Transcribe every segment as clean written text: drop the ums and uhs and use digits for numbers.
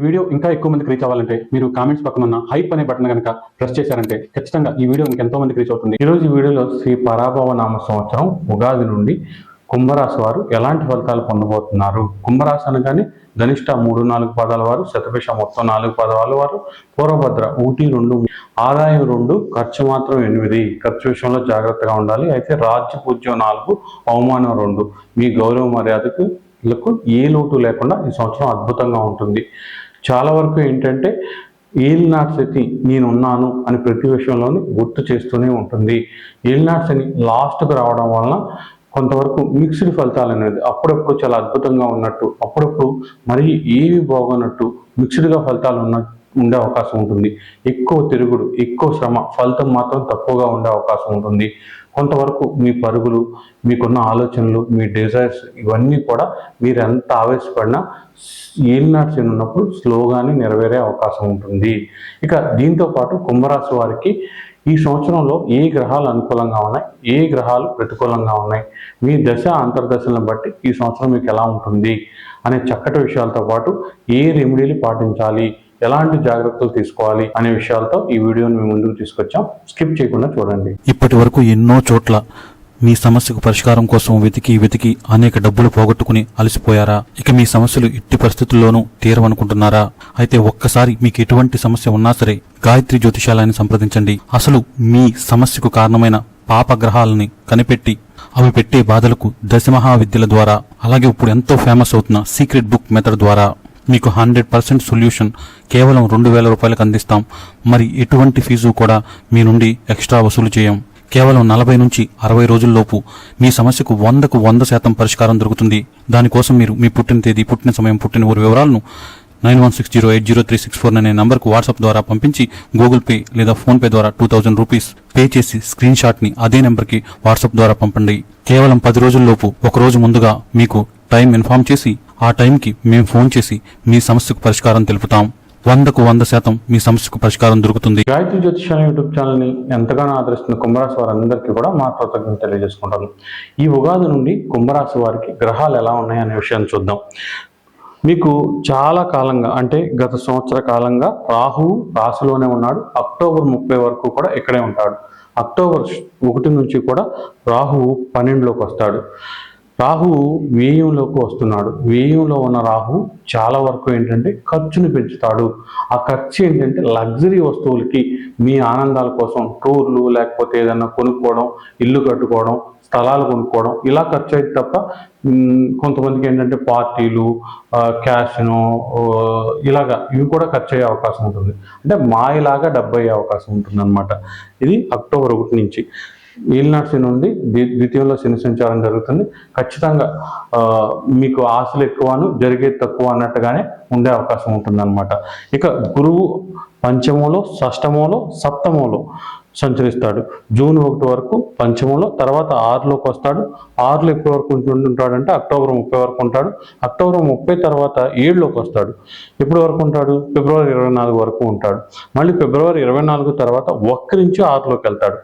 Video ఇంకా ఎక్కువ మందికి రీచ్ అవ్వాలంటే మీరు కామెంట్స్ పక్కన ఉన్న హైప్ అనే బటన్ కనుక ప్రెస్ చేశారంటే ఖచ్చితంగా ఈ వీడియో మీకు ఎంతో మందికి రీచ్ అవుతుంది. ఈరోజు ఈ వీడియోలో శ్రీ పరాభవ నామ సంవత్సరం ఉగాది నుండి కుంభరాశి వారు ఎలాంటి ఫలితాలు పొందబోతున్నారు. కుంభరాశి అనగానే ధనిష్ట 3-4 పాదాల వారు, శతభిష మొత్తం 4 పాదాల వారు, పూర్వభద్ర 1-2, ఆదాయం 2, ఖర్చు మాత్రం 8. ఖర్చు విషయంలో జాగ్రత్తగా ఉండాలి. అయితే రాజ్య పూజ్యం 4, అవమానం 2. మీ గౌరవ మర్యాదకు ఏ లోటు లేకుండా ఈ సంవత్సరం అద్భుతంగా ఉంటుంది. చాలా వరకు ఏంటంటే ఏలినాటి శక్తి నేనున్నాను అని ప్రతి విషయంలోనూ గుర్తు చేస్తూనే ఉంటుంది. ఏలినాటి శని లాస్ట్కు రావడం వలన కొంతవరకు మిక్స్డ్ ఫలితాలు అనేది అప్పుడప్పుడు చాలా అద్భుతంగా ఉన్నట్టు, అప్పుడప్పుడు మరి ఏవి బాగున్నట్టు మిక్స్డ్గా ఫలితాలు ఉండే అవకాశం ఉంటుంది. ఎక్కువ తిరుగుడు, ఎక్కువ శ్రమ, ఫలితం మాత్రం తక్కువగా ఉండే అవకాశం ఉంటుంది. కొంతవరకు మీ పరుగులు, మీకున్న ఆలోచనలు, మీ డిజైర్స్ ఇవన్నీ కూడా మీరు ఎంత ఆవేశపడినా ఏలినాటి శని ఉన్నప్పుడు స్లోగానే నెరవేరే అవకాశం ఉంటుంది. ఇక దీంతో పాటు కుంభరాశి వారికి ఈ సంవత్సరంలో ఏ గ్రహాలు అనుకూలంగా ఉన్నాయి, ఏ గ్రహాలు ప్రతికూలంగా ఉన్నాయి, మీ దశ అంతర్దశలను బట్టి ఈ సంవత్సరం మీకు ఎలా ఉంటుంది అనే చక్కటి విషయాలతో పాటు ఏ రెమెడీలు పాటించాలి, ఎలాంటి జాగ్రత్తలు తీసుకోవాలి అనే విషయాలతో ఈ వీడియోని మీ ముందుకు తీసుకొచ్చాం. స్కిప్ చేయకుండా చూడండి. ఇప్పటి వరకు ఎన్నో చోట్ల మీ సమస్యకు పరిష్కారం కోసం వెతికి అనేక డబ్బులు పోగొట్టుకుని అలసిపోయారా? ఇక మీ సమస్యలు ఎట్టి పరిస్థితుల్లోనూ తీరవనుకుంటున్నారా? అయితే ఒక్కసారి మీకు ఎటువంటి సమస్య ఉన్నా సరే గాయత్రి జ్యోతిషాలయాన్ని సంప్రదించండి. అసలు మీ సమస్యకు కారణమైన పాపగ్రహాలని కనిపెట్టి అవి పెట్టే బాధలకు దశమహావిద్యల ద్వారా, అలాగే ఇప్పుడు ఎంతో ఫేమస్ అవుతున్న సీక్రెట్ బుక్ మెథడ్ ద్వారా మీకు 100% సొల్యూషన్ కేవలం 2000 రూపాయలకు అందిస్తాం. మరి ఎటువంటి ఫీజు కూడా మీ నుండి ఎక్స్ట్రా వసూలు చేయం. కేవలం 40 నుంచి 60 రోజుల్లోపు మీ సమస్యకు 100కు 100% పరిష్కారం దొరుకుతుంది. దానికోసం మీరు మీ పుట్టిన తేదీ, పుట్టిన సమయం, పుట్టిన ఊరి వివరాలను 9160803649 అనే నంబర్కు వాట్సాప్ ద్వారా పంపించి గూగుల్ పే లేదా ఫోన్ పే ద్వారా 2000 రూపీస్ పే చేసి స్క్రీన్ షాట్ ని అదే నెంబర్కి వాట్సాప్ ద్వారా పంపండి. కేవలం 10 రోజుల్లోపు ఒకరోజు ముందుగా మీకు టైం ఇన్ఫార్మ్ చేసి ఆ టైంకి మేము ఫోన్ చేసి మీ సమస్యకు పరిష్కారం తెలుపుతాం. 100కు 100% మీ సమస్యకు పరిష్కారం దొరుకుతుంది. గాయత్రి జ్యోతిషాలయం యూట్యూబ్ ఛానల్ని ఎంతగానో ఆదరిస్తున్న కుంభరాశి వారందరికీ కూడా మా కృతజ్ఞతలు తెలియజేసుకుంటాను. ఈ ఉగాది నుండి కుంభరాశి వారికి గ్రహాలు ఎలా ఉన్నాయి అనే విషయాన్ని చూద్దాం. మీకు చాలా కాలంగా అంటే గత సంవత్సర కాలంగా రాహువు రాశిలోనే ఉన్నాడు. అక్టోబర్ 30 వరకు కూడా ఇక్కడే ఉంటాడు. అక్టోబర్ 1 నుంచి కూడా రాహువు 12లోకి వస్తాడు. రాహువు వ్యయంలోకి వస్తున్నాడు. వ్యయంలో ఉన్న రాహువు చాలా వరకు ఏంటంటే ఖర్చుని పెంచుతాడు. ఆ ఖర్చు ఏంటంటే లగ్జరీ వస్తువులకి, మీ ఆనందాల కోసం టూర్లు, లేకపోతే ఏదైనా కొనుక్కోవడం, ఇల్లు కట్టుకోవడం, స్థలాలు కొనుక్కోవడం, ఇలా ఖర్చు అయితే తప్ప కొంతమందికి ఏంటంటే పార్టీలు, క్యాష్ను ఇలాగా ఇవి కూడా ఖర్చు అయ్యే అవకాశం ఉంటుంది. అంటే మాయలాగా డబ్బు అయ్యే అవకాశం ఉంటుంది అనమాట. ఇది అక్టోబర్ 1 నుంచి. ఏలినాటి శని నుండి ద్వితీయంలో శని సంచారం జరుగుతుంది. ఖచ్చితంగా మీకు ఆశలు ఎక్కువను జరిగేది తక్కువ అన్నట్టుగానే ఉండే అవకాశం ఉంటుందన్నమాట. ఇక గురువు పంచమంలో, షష్టమంలో, సప్తమంలో సంచరిస్తాడు. జూన్ 1 వరకు పంచమంలో, తర్వాత 6లోకి వస్తాడు. 6లో ఎప్పటి వరకు ఉంటుంటాడంటే అక్టోబర్ 30 వరకు ఉంటాడు. అక్టోబర్ 30 తర్వాత 7లోకి వస్తాడు. ఎప్పటి వరకు ఉంటాడు? ఫిబ్రవరి 24 వరకు ఉంటాడు. మళ్ళీ ఫిబ్రవరి 24 తర్వాత వక్రించి 6లోకి వెళ్తాడు.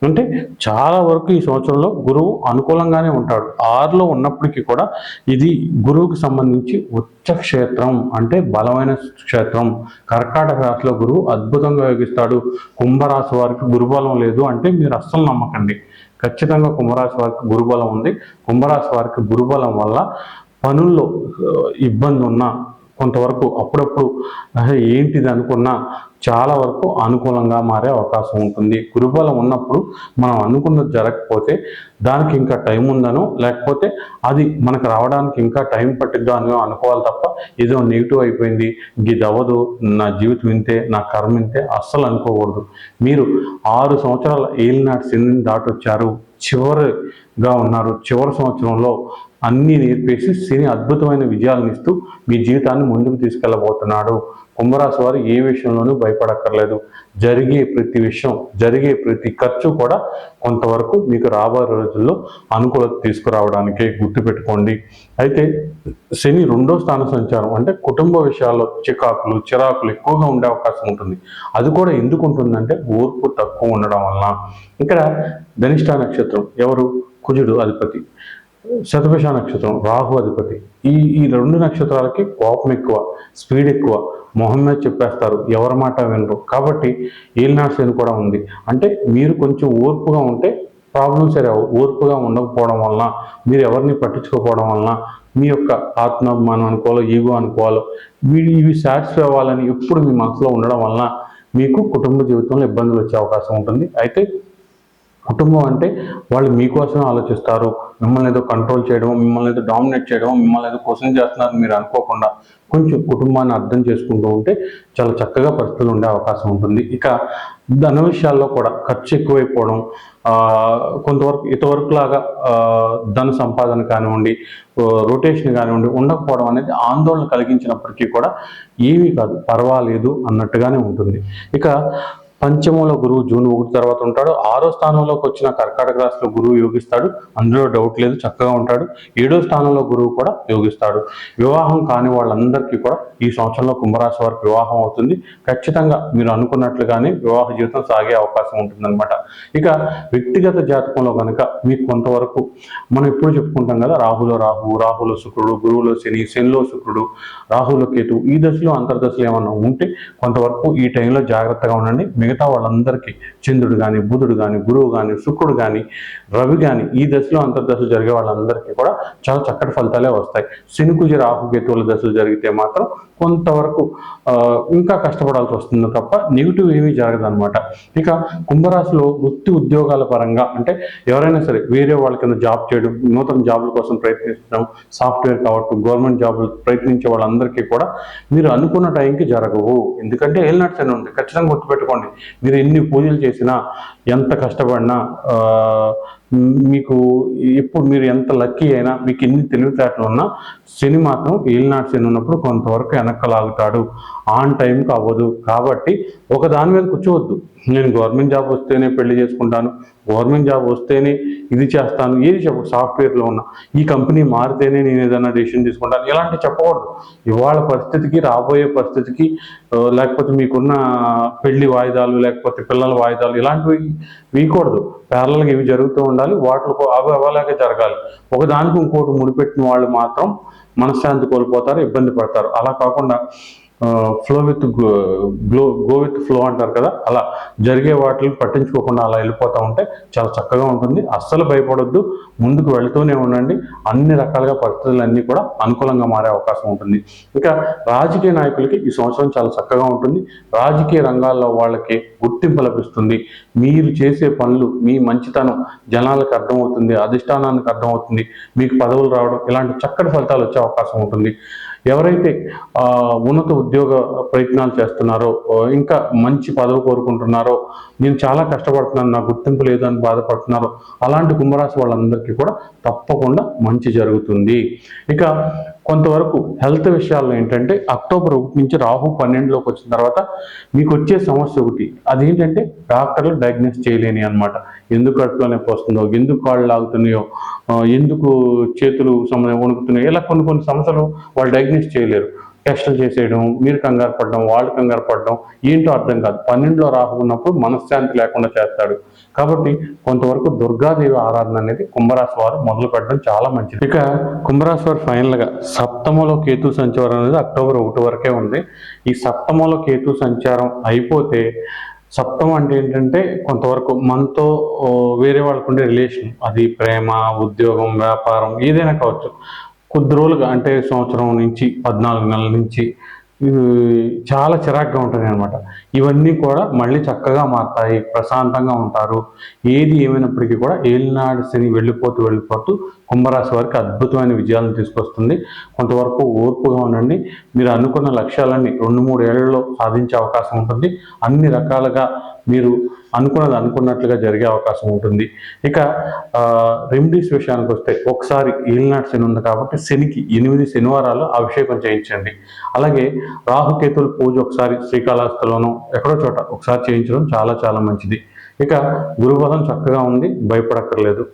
అంటే చాలా వరకు ఈ సంవత్సరంలో గురువు అనుకూలంగానే ఉంటాడు. 6లో ఉన్నప్పటికీ కూడా ఇది గురువుకి సంబంధించి ఉచ్చ క్షేత్రం, అంటే బలమైన క్షేత్రం. కర్కాటక రాశిలో గురువు అద్భుతంగా యోగిస్తాడు. కుంభరాశి వారికి గురుబలం లేదు అంటే మీరు అస్సలు నమ్మకండి. ఖచ్చితంగా కుంభరాశి వారికి గురుబలం ఉంది. కుంభరాశి వారికి గురుబలం వల్ల పనుల్లో ఇబ్బంది ఉన్నా, కొంతవరకు అప్పుడప్పుడు ఏంటిది అనుకున్నా చాలా వరకు అనుకూలంగా మారే అవకాశం ఉంటుంది. గురుబలం ఉన్నప్పుడు మనం అనుకున్నది జరగకపోతే దానికి ఇంకా టైం ఉందనో, లేకపోతే అది మనకు రావడానికి ఇంకా టైం పట్టిద్దో అని అనుకోవాలి తప్ప ఏదో నెగిటివ్ అయిపోయింది, ఇది అవ్వదు, నా జీవితం ఇంతే, నా కర్మ ఇంతే అస్సలు అనుకోకూడదు. మీరు 6 సంవత్సరాల ఏలినాటి శనిని దాటొచ్చారు, చివరిగా ఉన్నారు. చివరి సంవత్సరంలో అన్నీ నేర్పేసి శని అద్భుతమైన విజయాలను ఇస్తూ మీ జీవితాన్ని ముందుకు తీసుకెళ్ళబోతున్నాడు. కుంభరాశి వారు ఏ విషయంలోనూ భయపడక్కర్లేదు. జరిగే ప్రతి విషయం, జరిగే ప్రతి ఖర్చు కూడా కొంతవరకు మీకు రాబోయే రోజుల్లో అనుకూలత తీసుకురావడానికే గుర్తుపెట్టుకోండి. అయితే శని 2వ స్థాన సంచారం అంటే కుటుంబ విషయాల్లో చిరాకులు ఎక్కువగా ఉండే అవకాశం ఉంటుంది. అది కూడా ఎందుకు ఉంటుందంటే ఓర్పు తక్కువ ఉండడం వలన. ఇక్కడ ధనిష్ట నక్షత్రం ఎవరు? కుజుడు అధిపతి. శతభిష నక్షత్రం, రాహు అధిపతి. ఈ రెండు నక్షత్రాలకి కోపం ఎక్కువ, స్పీడ్ ఎక్కువ, మొహం మీద చెప్పేస్తారు, ఎవరి మాట వినరు. కాబట్టి ఏలినాటి శని కూడా ఉంది. అంటే మీరు కొంచెం ఓర్పుగా ఉంటే ప్రాబ్లమ్స్ రావు. ఓర్పుగా ఉండకపోవడం వలన, మీరు ఎవరిని పట్టించుకోకపోవడం వలన, మీ యొక్క ఆత్మాభిమానం అనుకోవాలో, ఈగో అనుకోవాలో, ఇవి సాటిస్ఫై అవ్వాలని ఎప్పుడు మీ మనసులో ఉండడం వలన మీకు కుటుంబ జీవితంలో ఇబ్బందులు వచ్చే అవకాశం ఉంటుంది. అయితే కుటుంబం అంటే వాళ్ళు మీకోసమే ఆలోచిస్తారు. మిమ్మల్ని ఏదో కంట్రోల్ చేయడం, మిమ్మల్ని ఏదో డామినేట్ చేయడం, మిమ్మల్ని ఏదో క్వశ్చన్ చేస్తున్నారని మీరు అనుకోకుండా కొంచెం కుటుంబాన్ని అర్థం చేసుకుంటూ ఉంటే చాలా చక్కగా పరిస్థితులు ఉండే అవకాశం ఉంటుంది. ఇక ధన విషయాల్లో కూడా ఖర్చు ఎక్కువైపోవడం, కొంతవరకు ఇంతవరకు లాగా ధన సంపాదన కానివ్వండి, రొటేషన్ కానివ్వండి ఉండకపోవడం అనేది ఆందోళన కలిగించినప్పటికీ కూడా ఏమీ కాదు, పర్వాలేదు అన్నట్టుగానే ఉంటుంది. ఇక పంచమంలో గురువు జూన్ 1 తర్వాత ఉంటాడు. 6వ స్థానంలోకి వచ్చిన కర్కాటక రాశిలో గురువు యోగిస్తాడు, అందులో డౌట్ లేదు, చక్కగా ఉంటాడు. 7వ స్థానంలో గురువు కూడా యోగిస్తాడు. వివాహం కాని వాళ్ళందరికీ కూడా ఈ సంవత్సరంలో కుంభరాశి వారికి వివాహం అవుతుంది. ఖచ్చితంగా మీరు అనుకున్నట్లుగానే వివాహ జీవితం సాగే అవకాశం ఉంటుందన్నమాట. ఇక వ్యక్తిగత జాతకంలో కనుక మీకు కొంతవరకు మనం ఎప్పుడు చెప్పుకుంటాం కదా, రాహులో శుక్రుడు, గురువులో శని, శనిలో శుక్రుడు, రాహులో కేతు, ఈ దశలో అంతర్దశలు ఏమన్నా ఉంటే కొంతవరకు ఈ టైంలో జాగ్రత్తగా ఉండండి. మిగతా వాళ్ళందరికీ చంద్రుడు కానీ, బుధుడు కానీ, గురువు కానీ, శుక్రుడు కానీ, రవి కానీ ఈ దశలో అంతర్దశలు జరిగే వాళ్ళందరికీ కూడా చాలా చక్కటి ఫలితాలే వస్తాయి. శనికుజ రాహుకేతువుల దశలు జరిగితే మాత్రం కొంతవరకు ఇంకా కష్టపడాల్సి వస్తుంది తప్ప నెగిటివ్ ఏమీ జరగదన్నమాట. ఇక కుంభరాశిలో వృత్తి ఉద్యోగాల పరంగా అంటే ఎవరైనా సరే వేరే వాళ్ళ కింద జాబ్ చేయడం, నూతన జాబుల కోసం ప్రయత్నించడం, సాఫ్ట్వేర్ కావచ్చు, గవర్నమెంట్ జాబులు ప్రయత్నించే వాళ్ళందరికీ కూడా మీరు అనుకున్న టైంకి జరగవు. ఎందుకంటే ఏలినాటి శని ఉంది. ఖచ్చితంగా గుర్తుపెట్టుకోండి, మీరు ఎన్ని పూజలు చేసినా, ఎంత కష్టపడినా, మీకు ఇప్పుడు మీరు ఎంత లక్కీ అయినా, మీకు ఎన్ని తెలివితేటలు ఉన్నా, శని మాత్రం ఏలినాటి శని ఉన్నప్పుడు కొంతవరకు వెనక్కలాగుతాడు, ఆన్ టైంకి అవ్వదు. కాబట్టి ఒక దాని మీద కూర్చోవద్దు. నేను గవర్నమెంట్ జాబ్ వస్తేనే పెళ్లి చేసుకుంటాను, గవర్నమెంట్ జాబ్ వస్తేనే ఇది చేస్తాను, ఏది చెప్పు, సాఫ్ట్వేర్లో ఉన్న ఈ కంపెనీ మారితేనే నేను ఏదైనా డెసిషన్ తీసుకుంటాను, ఇలాంటివి చెప్పకూడదు. ఇవాళ పరిస్థితికి, రాబోయే పరిస్థితికి, లేకపోతే మీకున్న పెళ్లి వాయిదాలు, లేకపోతే పిల్లల వాయిదాలు, ఇలాంటివి వీయకూడదు. ప్యారలల్గా ఇవి జరుగుతూ ఉండాలి, వాటిలో అవి అవలాగే జరగాలి. ఒకదానికి ఇంకోటి ముడిపెట్టిన వాళ్ళు మాత్రం మనశ్శాంతి కోల్పోతారు, ఇబ్బంది పడతారు. అలా కాకుండా flow with go with flow అంటారు కదా, అలా జరిగే వాటిని పట్టించుకోకుండా అలా వెళ్ళిపోతూ ఉంటే చాలా చక్కగా ఉంటుంది. అస్సలు భయపడొద్దు, ముందుకు వెళుతూనే ఉండండి. అన్ని రకాలుగా పరిస్థితులన్నీ కూడా అనుకూలంగా మారే అవకాశం ఉంటుంది. ఇక రాజకీయ నాయకులకి ఈ సంవత్సరం చాలా చక్కగా ఉంటుంది. రాజకీయ రంగాల్లో వాళ్ళకి గుర్తింపు లభిస్తుంది. మీరు చేసే పనులు, మీ మంచితనం జనాలకు అర్థమవుతుంది, అధిష్టానానికి అర్థమవుతుంది, మీకు పదవులు రావడం, ఇలాంటి చక్కటి ఫలితాలు వచ్చే అవకాశం ఉంటుంది. ఎవరైతే ఉన్నత ఉద్యోగ ప్రయత్నాలు చేస్తున్నారో, ఇంకా మంచి పదవి కోరుకుంటున్నారో, నేను చాలా కష్టపడుతున్నాను, నా గుర్తింపు లేదు అని బాధపడుతున్నారో, అలాంటి కుంభరాశి వాళ్ళందరికీ కూడా తప్పకుండా మంచి జరుగుతుంది. ఇక కొంతవరకు హెల్త్ విషయాల్లో ఏంటంటే, అక్టోబర్ 1 నుంచి రాహు 12లోకి వచ్చిన తర్వాత మీకు వచ్చే సమస్య ఒకటి, అదేంటంటే డాక్టర్లు డయాగ్నోస్ చేయలేని అనమాట. ఎందుకు కడుపులో నొప్పి వస్తుందో, ఎందుకు కాళ్ళు లాగుతున్నాయో, ఎందుకు చేతులు వణుకుతున్నాయో, ఇలా కొన్ని సమస్యలు వాళ్ళు డయాగ్నోస్ చేయలేరు. టెస్టులు చేసేయడం, మీరు కంగారు పడడం, వాళ్ళు కంగారు పడడం, ఏంటో అర్థం కాదు. 12లో రాహు ఉన్నప్పుడు మనశ్శాంతి లేకుండా చేస్తాడు. కాబట్టి కొంతవరకు దుర్గాదేవి ఆరాధన అనేది కుంభరాశి వారు మొదలు పెట్టడం చాలా మంచిది. ఇక కుంభరాశి వారు ఫైనల్గా సప్తమంలో కేతు సంచారం అనేది అక్టోబర్ 1 వరకే ఉంది. ఈ సప్తమంలో కేతు సంచారం అయిపోతే, సప్తమం అంటే ఏంటంటే కొంతవరకు మనతో వేరే వాళ్ళకు ఉండే రిలేషన్, అది ప్రేమ, ఉద్యోగం, వ్యాపారం ఏదైనా కావచ్చు, కొద్ది రోజులుగా అంటే సంవత్సరం నుంచి 14 నెలల నుంచి చాలా చిరాగ్గా ఉంటుంది అనమాట. ఇవన్నీ కూడా మళ్ళీ చక్కగా మారుతాయి, ప్రశాంతంగా ఉంటారు. ఏది ఏమైనప్పటికీ కూడా ఏలినాడు శని వెళ్ళిపోతూ కుంభరాశి వారికి అద్భుతమైన విజయాలను తీసుకొస్తుంది. కొంతవరకు ఓర్పుగా ఉండండి. మీరు అనుకున్న లక్ష్యాలన్నీ 2-3 ఏళ్లలో సాధించే అవకాశం ఉంటుంది. అన్ని రకాలుగా మీరు అనుకున్నట్లుగా జరిగే అవకాశం ఉంటుంది. ఇక రెమెడీస్ విషయానికి వస్తే, ఒకసారి ఏలినాటి శని ఉంది కాబట్టి శనికి 8 శనివారాలు అభిషేకం చేయించండి. అలాగే రాహుకేతుల పూజ ఒకసారి శ్రీకాళహస్తిలోనూ ఎక్కడో చోట ఒకసారి చేయించడం చాలా చాలా మంచిది. ఇక గురుబలం చక్కగా ఉంది, భయపడక్కర్లేదు.